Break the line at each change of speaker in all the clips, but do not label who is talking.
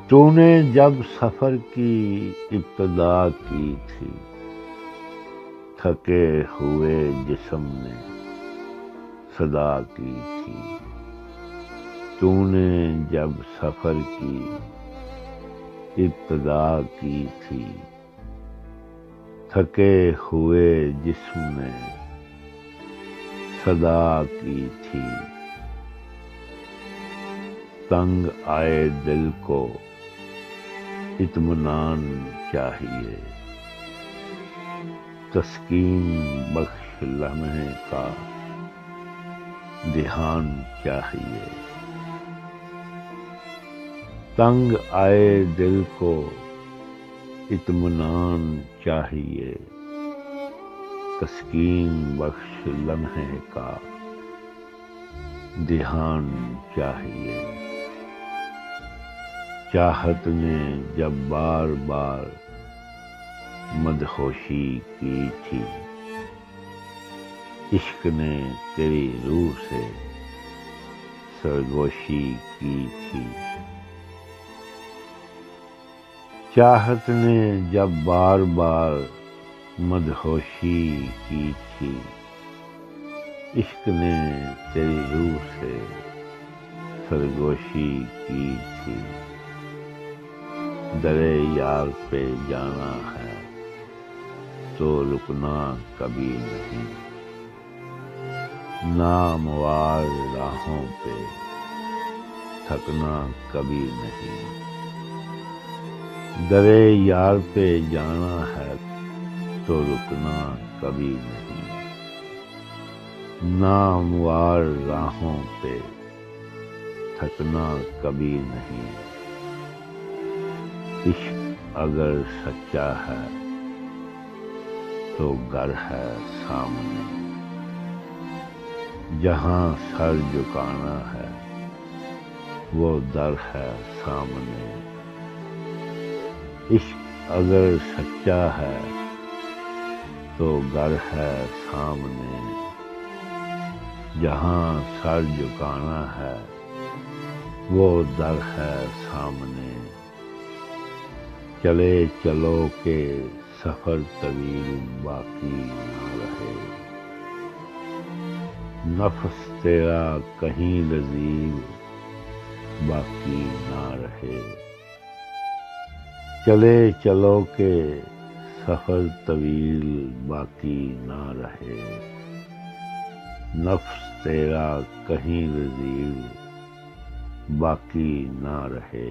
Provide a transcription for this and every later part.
تو نے جب سفر کی ابتدا کی تھی، تھکے ہوئے جسم نے صدا کی تھی۔ تو نے جب سفر کی ابتدا کی تھی، تھکے ہوئے جسم نے صدا کی تھی۔ تنگ آئے دل کو اطمینان چاہیے، تسکین بخش لمحے کا دھیان چاہیے۔ تنگ آئے دل کو اطمینان چاہیے، تسکین بخش لمحے کا دھیان چاہیے۔ چاہت نے جب بار بار مدہوشی کی تھی، عشق نے تیری روح سے سرگوشی کی تھی۔ چاہت نے جب بار بار مدہوشی کی تھی، عشق نے تیری روح سے سرگوشی کی تھی۔ درے یار پہ جانا ہے تو رکنا کبھی نہیں، ناموار راہوں پہ تھکنا کبھی نہیں۔ درے یار پہ جانا ہے تو رکنا کبھی نہیں، ناموار راہوں پہ تھکنا کبھی نہیں۔ عشق اگر سچا ہے تو گر ہے سامنے، جہاں سر جھکانا ہے وہ در ہے سامنے۔ عشق اگر سچا ہے تو گر ہے سامنے، جہاں سر جھکانا ہے وہ در ہے سامنے۔ چلے چلو کہ سفر طویل باقی نہ رہے، نفس تیرا کہیں لذیذ باقی نہ رہے۔ چلے چلو کہ سفر طویل باقی نہ رہے، نفس تیرا کہیں لذیذ باقی نہ رہے۔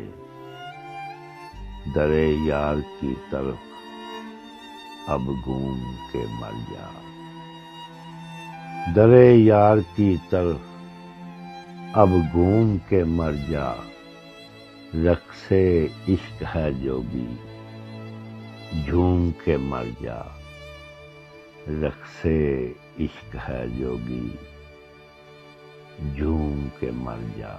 درے یار کی طرف اب گھوم کے مر جا، درے یار کی طرف اب گھوم کے مر جا۔ رقص عشق ہے جو بھی جھوم کے مر جا، رقص عشق ہے جو بھی جھوم کے مر جا۔